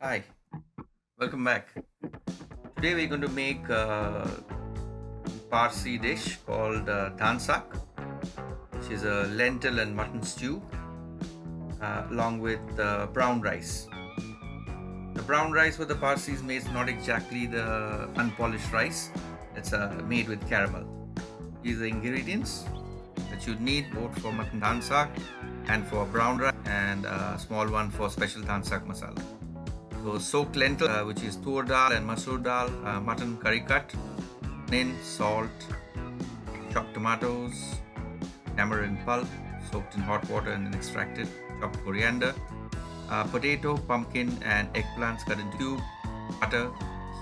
Hi, welcome back. Today we're going to make a Parsi dish called Dhansak, which is a lentil and mutton stew, along with brown rice. The brown rice for the Parsis made is not exactly the unpolished rice. It's made with caramel. These are the ingredients that you need both for mutton Dhansak and for brown rice, and a small one for special Dhansak masala. So soaked lentil, which is tur dal and masoor dal, mutton curry cut, onion, salt, chopped tomatoes, tamarind pulp, soaked in hot water and then extracted, chopped coriander, potato, pumpkin, and eggplants cut into cubes, butter,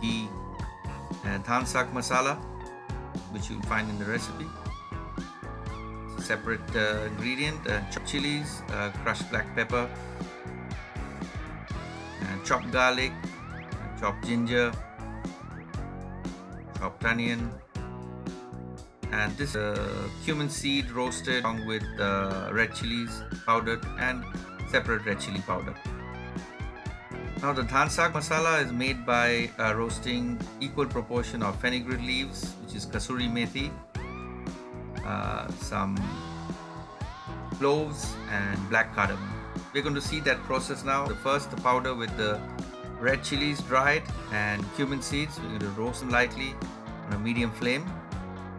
ghee, and dhansak masala, which you'll find in the recipe. Separate ingredient: chopped chilies, crushed black pepper, and chopped garlic, chopped ginger, chopped onion, and this cumin seed roasted along with red chilies powdered and separate red chili powder. Now the dhansak masala is made by roasting equal proportion of fenugreek leaves, which is kasuri methi, some cloves and black cardamom. We're going to see that process now. First, the powder with the red chilies dried and cumin seeds. We're going to roast them lightly on a medium flame.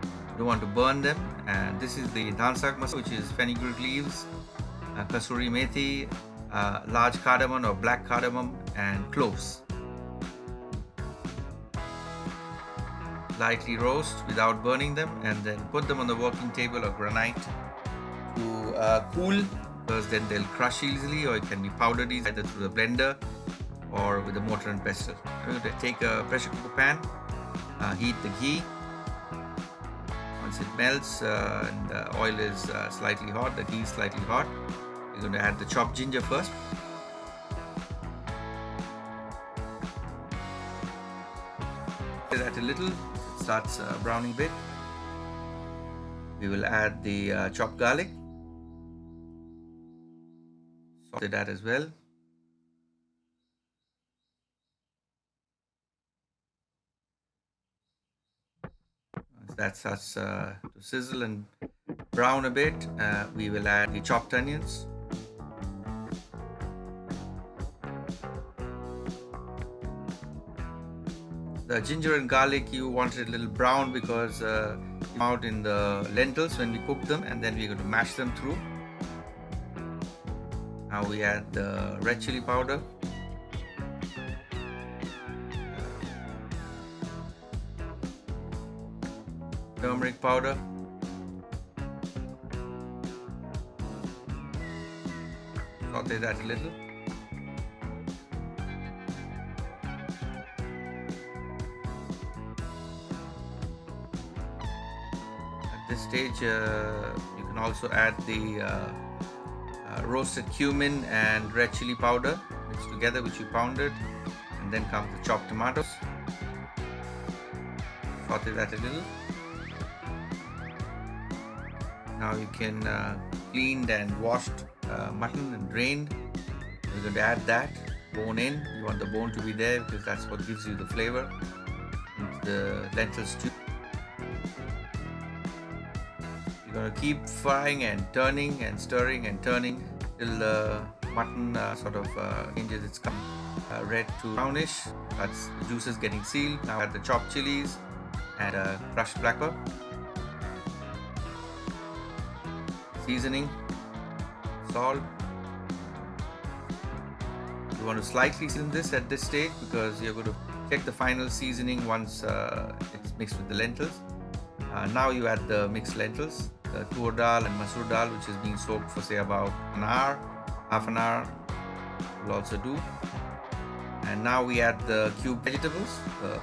You don't want to burn them. And this is the dhansak masala, which is fenugreek leaves, kasuri methi, large cardamom or black cardamom, and cloves. Lightly roast without burning them, and then put them on the working table or granite to cool, because then they'll crush easily, or it can be powdered easily either through the blender or with a mortar and pestle. I'm going to take a pressure cooker pan, heat the ghee. Once it melts and the oil is slightly hot, the ghee is slightly hot, we're going to add the chopped ginger first. That a little, it starts browning a bit. We will add the chopped garlic. Saute that as well. Once that starts to sizzle and brown a bit, we will add the chopped onions. The ginger and garlic, you want it a little brown because out in the lentils when we cook them, and then we're going to mash them through. Now we add the red chili powder, turmeric powder, saute that a little. At this stage, you can also add the roasted cumin and red chili powder mixed together, which you pounded, and then comes the chopped tomatoes. Saute that a little. Now you can cleaned and washed mutton and drained. We're going to add that bone in. You want the bone to be there because that's what gives you the flavor into the lentil stew. You're going to keep frying and turning and stirring and turning till the mutton sort of changes its color, red to brownish. That's the juices getting sealed. Now add the chopped chilies and crushed black pepper. Seasoning, salt. You want to slightly season this at this stage because you're going to check the final seasoning once it's mixed with the lentils. Now you add the mixed lentils, the tur dal and masoor dal, which is being soaked for say about an hour, half an hour will also do. And now we add the cubed vegetables, the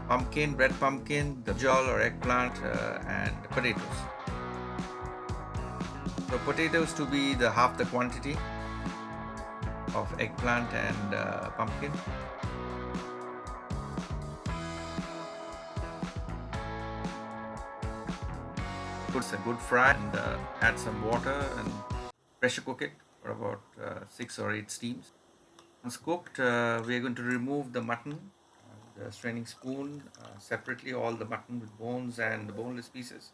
pumpkin, red pumpkin, the brinjal or eggplant, and potatoes. So potatoes to be the half the quantity of eggplant and pumpkin. Put a good fry and add some water and pressure cook it for about 6 or 8 steams. Once cooked, we are going to remove the mutton, the straining spoon, separately all the mutton with bones and the boneless pieces.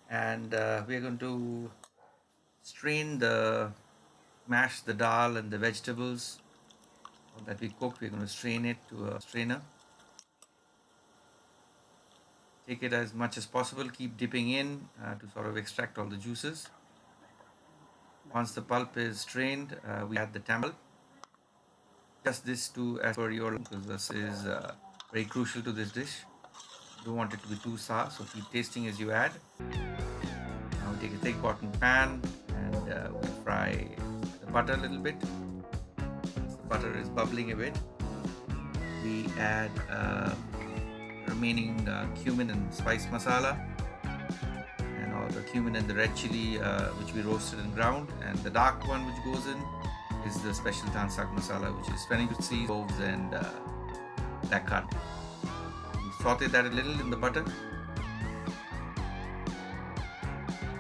And we are going to strain mash the dal and the vegetables that we cooked. We're going to strain it to a strainer. Take it as much as possible. Keep dipping in to sort of extract all the juices. Once the pulp is strained, we add the tamarind. Just this too as per your, because this is very crucial to this dish. You don't want it to be too sour, so keep tasting as you add. Now we take a thick cotton pan and we fry the butter a little bit. Once the butter is bubbling a bit, we add remaining cumin and spice masala, and all the cumin and the red chili which we roasted and ground, and the dark one which goes in is the special Dhansak masala, which is fenugreek seeds, cloves and black cardamom. We saute that a little in the butter.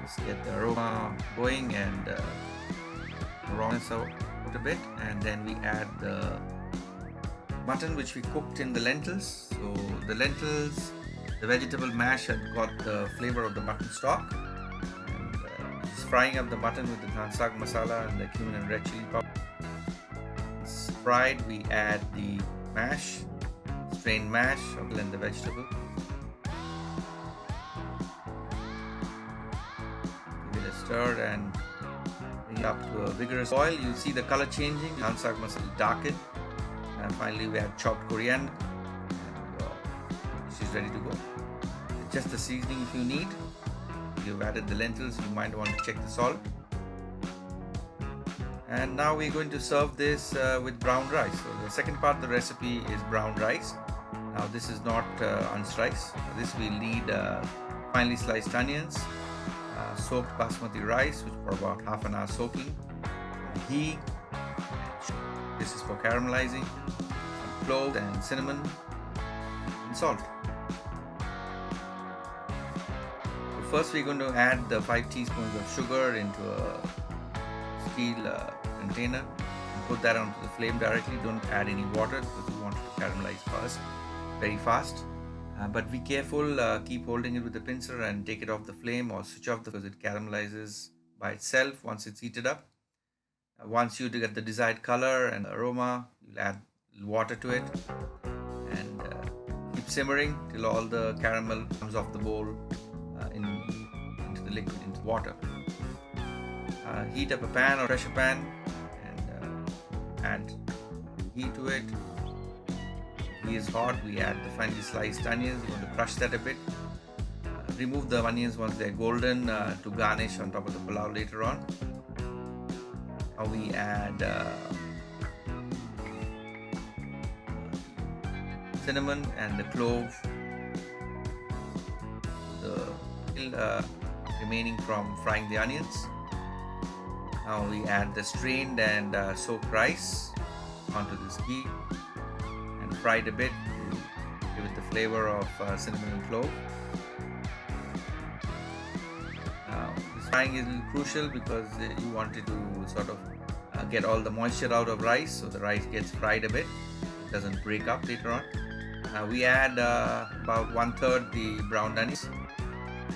Just get the aroma going and rawness out a bit, and then we add the mutton which we cooked in the lentils. So the lentils, the vegetable mash had got the flavor of the mutton stock, and just frying up the mutton with the Dhansak masala and the cumin and red chili powder. It's fried, we add the mash, strained mash, and the vegetable. Give it a stir and bring it up to a vigorous boil. You see the color changing, Dhansak masala darken. And finally we add chopped coriander, and dish is ready to go. Just the seasoning if you need. If you've added the lentils, you might want to check the salt. And now we're going to serve this with brown rice. So the second part of the recipe is brown rice. Now this is not onion rice. For this we need finely sliced onions, soaked basmati rice which for about half an hour soaking, ghee. This is for caramelizing, some cloves and cinnamon and salt. So first we're going to add the 5 teaspoons of sugar into a steel container and put that onto the flame directly. Don't add any water because we want it to caramelize first, very fast. But be careful, keep holding it with the pincer and take it off the flame or switch off because it caramelizes by itself once it's heated up. Once you get the desired color and aroma, you'll add water to it and keep simmering till all the caramel comes off the bowl into the liquid, into water. Heat up a pan or pressure pan and add ghee to it. Ghee is hot, we add the finely sliced onions. You want to crush that a bit. Remove the onions once they're golden to garnish on top of the pulao later on. Now we add cinnamon and the clove, the remaining from frying the onions. Now we add the strained and soaked rice onto this ghee and fry it a bit to give it the flavor of cinnamon and clove. This frying is crucial because you want it to sort of get all the moisture out of rice, so the rice gets fried a bit, it doesn't break up later on. We add about 1/3 the brown onions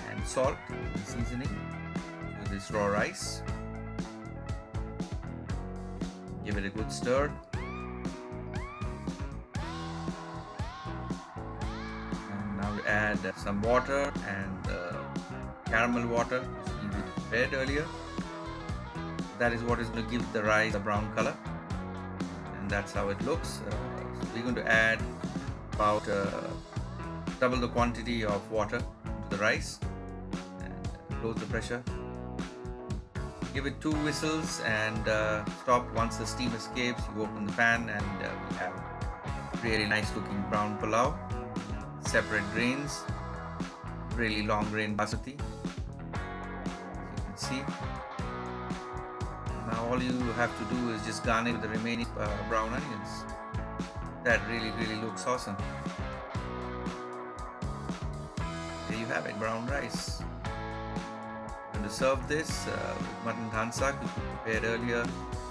and salt and seasoning to this raw rice. Give it a good stir. And now we add some water and caramel water which we prepared earlier. That is what is going to give the rice a brown color, and that's how it looks. So we're going to add about double the quantity of water to the rice and close the pressure. Give it 2 whistles and stop once the steam escapes. You open the pan and we have really nice looking brown pulao, separate grains, really long grain basmati, as you can see. Now all you have to do is just garnish with the remaining brown onions. That really looks awesome. There you have it, brown rice. I'm going to serve this with mutton dhansak which we prepared earlier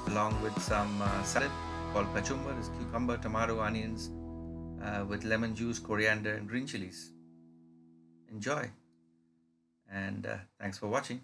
along with some salad. called kachumber. It's cucumber, tomato, onions with lemon juice, coriander, and green chilies. Enjoy, and thanks for watching.